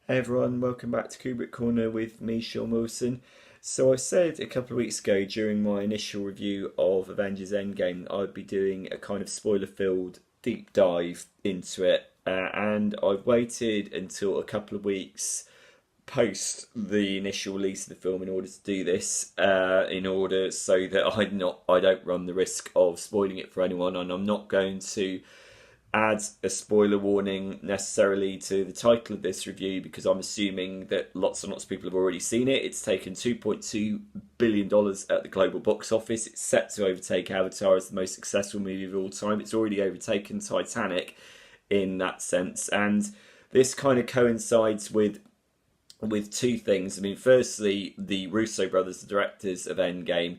Hey everyone, welcome back to Kubrick Corner with me, Sean Wilson. So I said a couple of weeks ago during my initial review of Avengers Endgame that I'd be doing a kind of spoiler-filled deep dive into it, and I've waited until a couple of weeks post the initial release of the film in order to do this, in order so that I don't run the risk of spoiling it for anyone, and I'm not going to add a spoiler warning necessarily to the title of this review because I'm assuming that lots and lots of people have already seen it. It's taken $2.2 billion at the global box office. It's set to overtake Avatar as the most successful movie of all time. It's already overtaken Titanic in that sense. And this kind of coincides with two things. I mean, firstly, the Russo brothers, the directors of Endgame,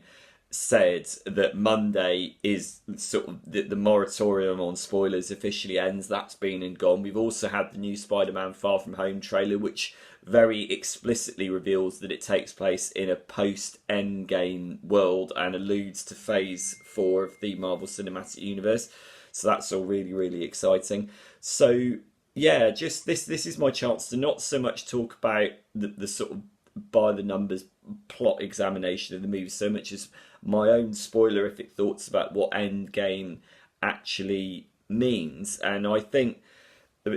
said that Monday is sort of the moratorium on spoilers officially ends. That's been and gone. We've also had the new Spider-Man Far From Home trailer, which very explicitly reveals that it takes place in a post-Endgame world and alludes to Phase 4 of the Marvel Cinematic Universe. So that's all really, really exciting. So yeah, just this is my chance to not so much talk about the sort of by the numbers plot examination of the movie so much as my own spoilerific thoughts about what Endgame actually means. And I think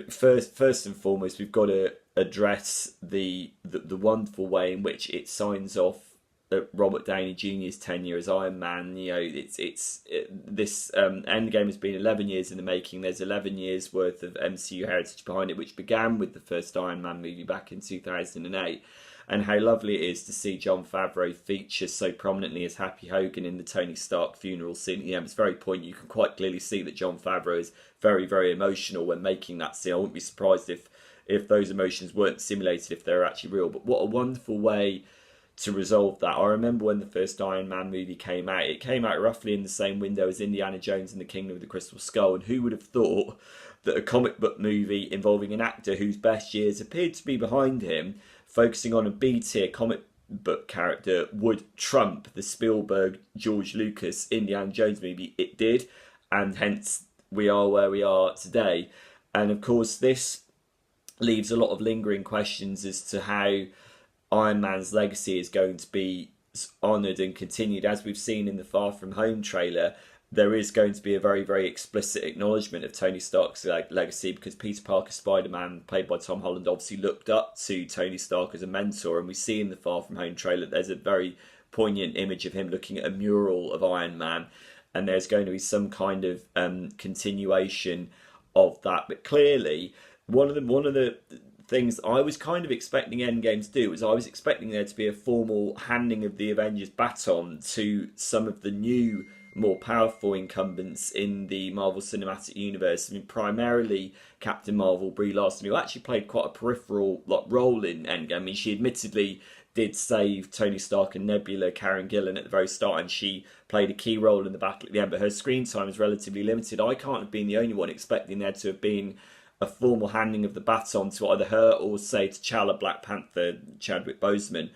first and foremost we've got to address the wonderful way in which it signs off Robert Downey Jr.'s tenure as Iron Man. You know, this Endgame has been 11 years in the making. There's 11 years worth of MCU heritage behind it, which began with the first Iron Man movie back in 2008. And how lovely it is to see Jon Favreau feature so prominently as Happy Hogan in the Tony Stark funeral scene at the end. It's very poignant. You can quite clearly see that Jon Favreau is very, very emotional when making that scene. I wouldn't be surprised if those emotions weren't simulated, if they're actually real. But what a wonderful way to resolve that. I remember when the first Iron Man movie came out. It came out roughly in the same window as Indiana Jones and the Kingdom of the Crystal Skull. And who would have thought that a comic book movie involving an actor whose best years appeared to be behind him, focusing on a B-tier comic book character, would trump the Spielberg, George Lucas, Indiana Jones movie? It did, and hence we are where we are today. And of course, this leaves a lot of lingering questions as to how Iron Man's legacy is going to be honoured and continued. As we've seen in the Far From Home trailer, there is going to be a very, very explicit acknowledgement of Tony Stark's legacy, because Peter Parker Spider-Man, played by Tom Holland, obviously looked up to Tony Stark as a mentor, and we see in the Far From Home trailer there's a very poignant image of him looking at a mural of Iron Man, and there's going to be some kind of continuation of that. But clearly, one of the things I was kind of expecting Endgame to do was I was expecting there to be a formal handing of the Avengers baton to some of the new, more powerful incumbents in the Marvel Cinematic Universe. I mean, primarily Captain Marvel, Brie Larson, who actually played quite a peripheral role in Endgame. I mean, she admittedly did save Tony Stark and Nebula, Karen Gillan, at the very start, and she played a key role in the battle at the end, but her screen time is relatively limited. I can't have been the only one expecting there to have been a formal handing of the baton to either her or, say, T'Challa, Black Panther, Chadwick Boseman,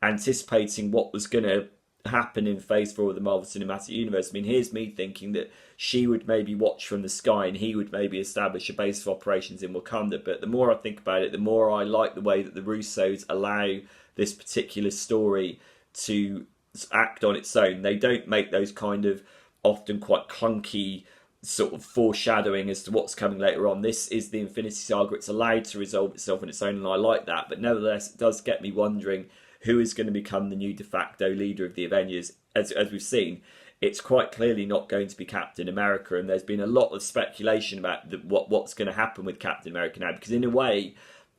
anticipating what was going to happen in Phase 4 of the Marvel Cinematic Universe. I mean, here's me thinking that she would maybe watch from the sky and he would maybe establish a base of operations in Wakanda. But the more I think about it, the more I like the way that the Russos allow this particular story to act on its own. They don't make those kind of often quite clunky sort of foreshadowing as to what's coming later on. This is the Infinity Saga. It's allowed to resolve itself on its own, and I like that. But nevertheless, it does get me wondering who is going to become the new de facto leader of the Avengers. As we've seen, it's quite clearly not going to be Captain America, and there's been a lot of speculation about what's going to happen with Captain America now, because in a way,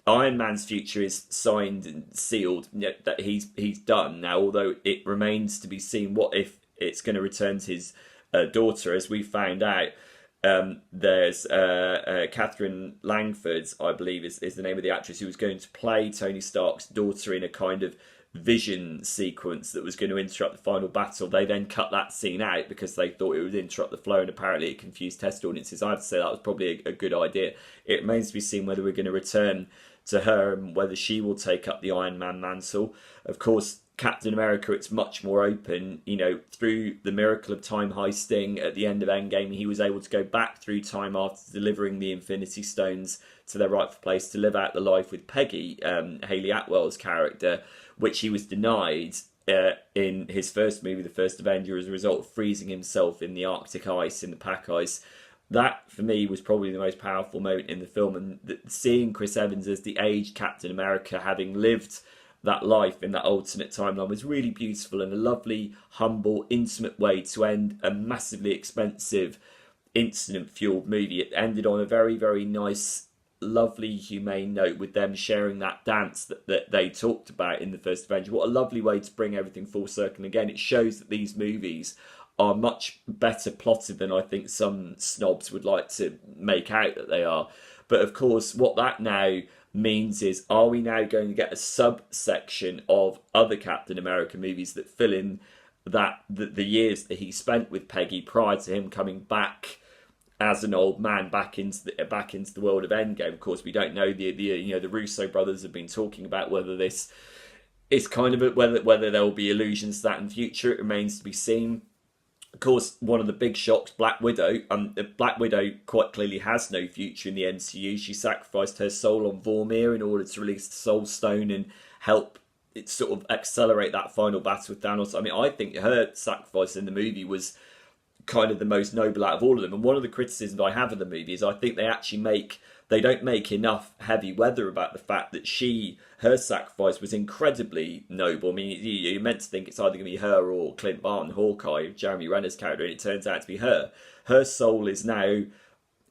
Iron Man's future is signed and sealed, that he's done now, although it remains to be seen what if it's going to return to his daughter. As we found out, there's Catherine Langford, I believe is the name of the actress, who was going to play Tony Stark's daughter in a kind of vision sequence that was going to interrupt the final battle. They then cut that scene out because they thought it would interrupt the flow, and apparently it confused test audiences. I have to say that was probably a good idea. It remains to be seen whether we're going to return to her and whether she will take up the Iron Man mantle. Of course, Captain America, it's much more open. You know, through the miracle of time heisting at the end of Endgame, he was able to go back through time after delivering the Infinity Stones to their rightful place to live out the life with Peggy, Hayley Atwell's character, which he was denied in his first movie, The First Avenger, as a result of freezing himself in the Arctic ice, in the pack ice. That, for me, was probably the most powerful moment in the film. And seeing Chris Evans as the aged Captain America, having lived that life in that alternate timeline, was really beautiful and a lovely, humble, intimate way to end a massively expensive, incident-fueled movie. It ended on a very, very nice, lovely, humane note with them sharing that dance that they talked about in The First Avenger. What a lovely way to bring everything full circle. And again, it shows that these movies are much better plotted than I think some snobs would like to make out that they are. But of course, what that now means is, are we now going to get a subsection of other Captain America movies that fill in that the years that he spent with Peggy prior to him coming back as an old man back into the world of Endgame? Of course, we don't know. The Russo brothers have been talking about whether this is kind of whether there will be allusions to that in the future. It remains to be seen. Of course, one of the big shocks, Black Widow. Black Widow quite clearly has no future in the MCU. She sacrificed her soul on Vormir in order to release the Soul Stone and help it sort of accelerate that final battle with Thanos. I mean, I think her sacrifice in the movie was kind of the most noble out of all of them. And one of the criticisms I have of the movie is I think they don't make enough heavy weather about the fact that her sacrifice was incredibly noble. I mean, you're meant to think it's either going to be her or Clint Barton, Hawkeye, Jeremy Renner's character, and it turns out to be her. Her soul is now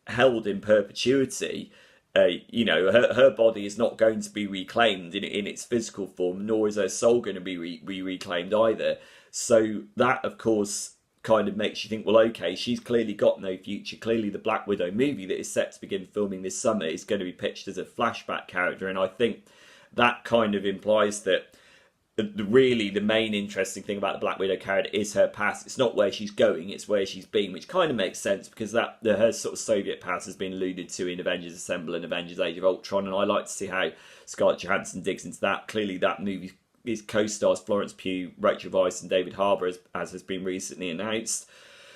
held in perpetuity. Her body is not going to be reclaimed in its physical form, nor is her soul going to be reclaimed either. So that, of course, kind of makes you think, well, okay, she's clearly got no future. Clearly the Black Widow movie that is set to begin filming this summer is going to be pitched as a flashback character, and I think that kind of implies that really the main interesting thing about the Black Widow character is her past. It's not where she's going, it's where she's been, which kind of makes sense because her sort of Soviet past has been alluded to in Avengers Assemble and Avengers Age of Ultron, and I like to see how Scarlett Johansson digs into that. Clearly that movie is co-stars Florence Pugh, Rachel Weisz and David Harbour, as has been recently announced.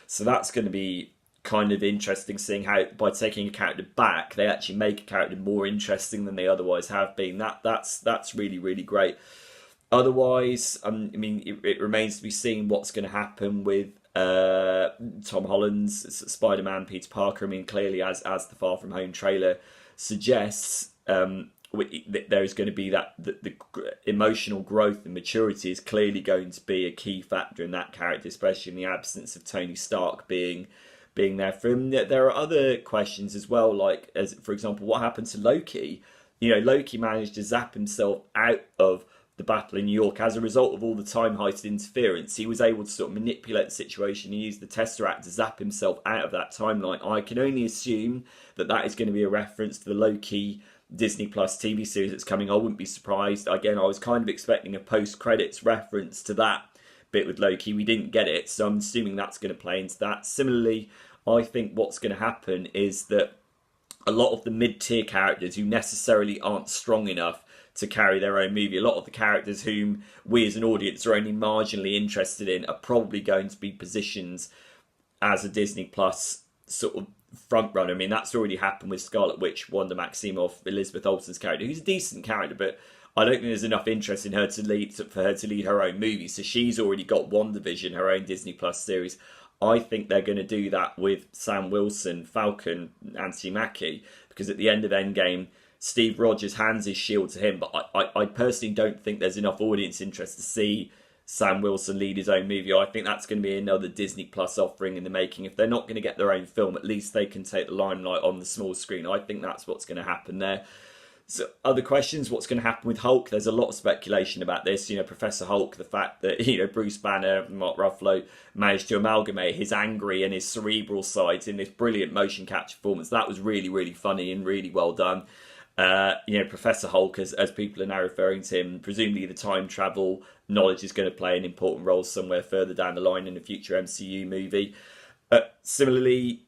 So that's going to be kind of interesting, seeing how by taking a character back, they actually make a character more interesting than they otherwise have been. That's really, really great. Otherwise, I mean, it remains to be seen what's going to happen with Tom Holland's Spider-Man, Peter Parker. I mean, clearly, as the Far From Home trailer suggests, there's going to be the emotional growth and maturity is clearly going to be a key factor in that character, especially in the absence of Tony Stark being there for him. There are other questions as well, like, as for example, what happened to Loki? Loki managed to zap himself out of the battle in New York as a result of all the time heisted interference. He was able to sort of manipulate the situation and use the Tesseract to zap himself out of that timeline. I can only assume that is going to be a reference to the Loki Disney Plus TV series that's coming. I wouldn't be surprised. Again, I was kind of expecting a post-credits reference to that bit with Loki. We didn't get it, so I'm assuming that's going to play into that. Similarly, I think what's going to happen is that a lot of the mid-tier characters who necessarily aren't strong enough to carry their own movie, a lot of the characters whom we as an audience are only marginally interested in, are probably going to be positioned as a Disney Plus sort of front runner. I mean, that's already happened with Scarlet Witch, Wanda Maximoff, Elizabeth Olsen's character, who's a decent character, but I don't think there's enough interest in her for her to lead her own movie. So she's already got WandaVision, her own Disney Plus series. I think they're going to do that with Sam Wilson, Falcon, Anthony Mackie, because at the end of Endgame, Steve Rogers hands his shield to him, but I personally don't think there's enough audience interest to see Sam Wilson lead his own movie. I think that's going to be another Disney Plus offering in the making. If they're not going to get their own film, at least they can take the limelight on the small screen. I think that's what's going to happen there. So, other questions, what's going to happen with Hulk? There's a lot of speculation about this. Professor Hulk, the fact that, Bruce Banner, Mark Ruffalo managed to amalgamate his angry and his cerebral sides in this brilliant motion capture performance. That was really, really funny and really well done. Professor Hulk, as people are now referring to him, presumably the time travel knowledge is going to play an important role somewhere further down the line in a future MCU movie. Similarly,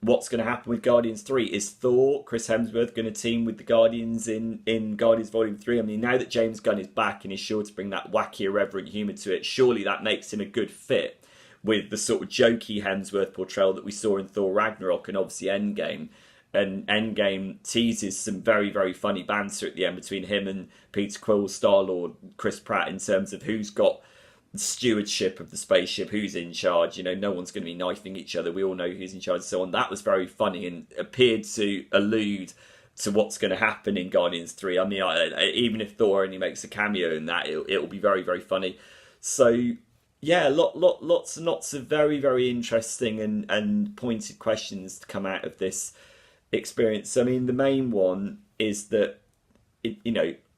what's going to happen with Guardians 3? Is Thor, Chris Hemsworth, going to team with the Guardians in Guardians Volume 3? I mean, now that James Gunn is back and is sure to bring that wacky, irreverent humour to it, surely that makes him a good fit with the sort of jokey Hemsworth portrayal that we saw in Thor Ragnarok and obviously Endgame. And Endgame teases some very, very funny banter at the end between him and Peter Quill, Star-Lord, Chris Pratt, in terms of who's got stewardship of the spaceship, who's in charge. You know, no one's going to be knifing each other. We all know who's in charge and so on. That was very funny and appeared to allude to what's going to happen in Guardians 3. I mean, even if Thor only makes a cameo in that, it'll be very, very funny. So, yeah, lots and lots of very, very interesting and pointed questions to come out of this experience. I mean, the main one is that,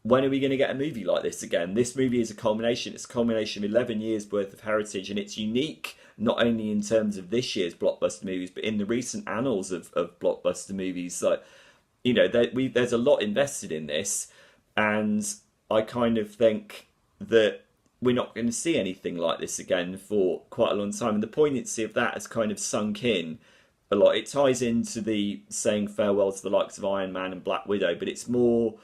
when are we going to get a movie like this again? This movie is a culmination. It's a culmination of 11 years worth of heritage, and it's unique not only in terms of this year's blockbuster movies, but in the recent annals of blockbuster movies. Like, there's a lot invested in this, and I kind of think that we're not going to see anything like this again for quite a long time. And the poignancy of that has kind of sunk in a lot. It ties into the saying farewell to the likes of Iron Man and Black Widow, but it's more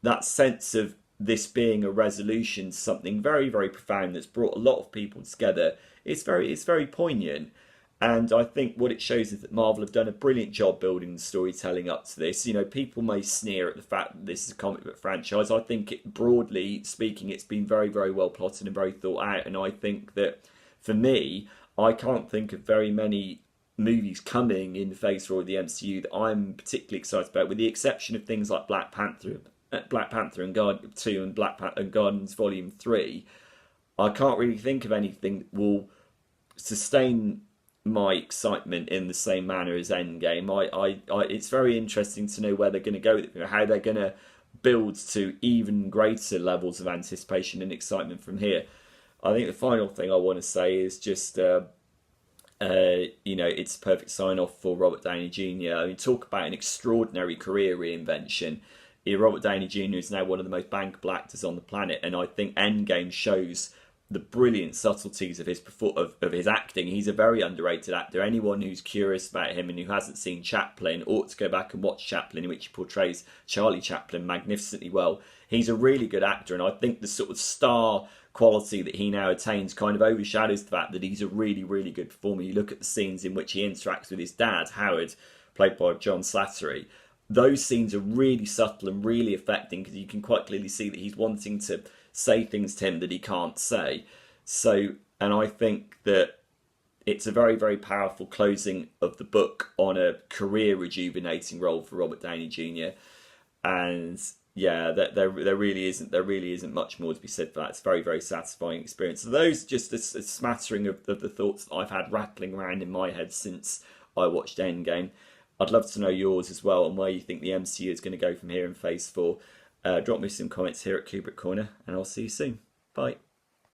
that sense of this being a resolution to something very, very profound that's brought a lot of people together. It's very poignant. And I think what it shows is that Marvel have done a brilliant job building the storytelling up to this. People may sneer at the fact that this is a comic book franchise. I think, broadly speaking, it's been very, very well plotted and very thought out. And I think that, for me, I can't think of very many movies coming in Phase 4 of the MCU that I'm particularly excited about, with the exception of things like Black Panther and Guardians 2 and Guardians Volume 3. I can't really think of anything that will sustain my excitement in the same manner as Endgame. It's very interesting to know where they're going to go with it, how they're going to build to even greater levels of anticipation and excitement from here. I think the final thing I want to say is just, it's a perfect sign-off for Robert Downey Jr. I mean, talk about an extraordinary career reinvention. Robert Downey Jr. is now one of the most bankable actors on the planet, and I think Endgame shows the brilliant subtleties of his acting. He's a very underrated actor. Anyone who's curious about him and who hasn't seen Chaplin ought to go back and watch Chaplin, in which he portrays Charlie Chaplin magnificently well. He's a really good actor, and I think the sort of star quality that he now attains kind of overshadows the fact that he's a really, really good performer. You look at the scenes in which he interacts with his dad, Howard, played by John Slattery. Those scenes are really subtle and really affecting, because you can quite clearly see that he's wanting to say things to him that he can't say. So, and I think that it's a very, very powerful closing of the book on a career rejuvenating role for Robert Downey Jr. And yeah, there really isn't much more to be said for that. It's a very, very satisfying experience. So those just a smattering of the thoughts that I've had rattling around in my head since I watched Endgame. I'd love to know yours as well, and where you think the MCU is going to go from here in Phase 4. Drop me some comments here at Kubrick Corner, and I'll see you soon. Bye.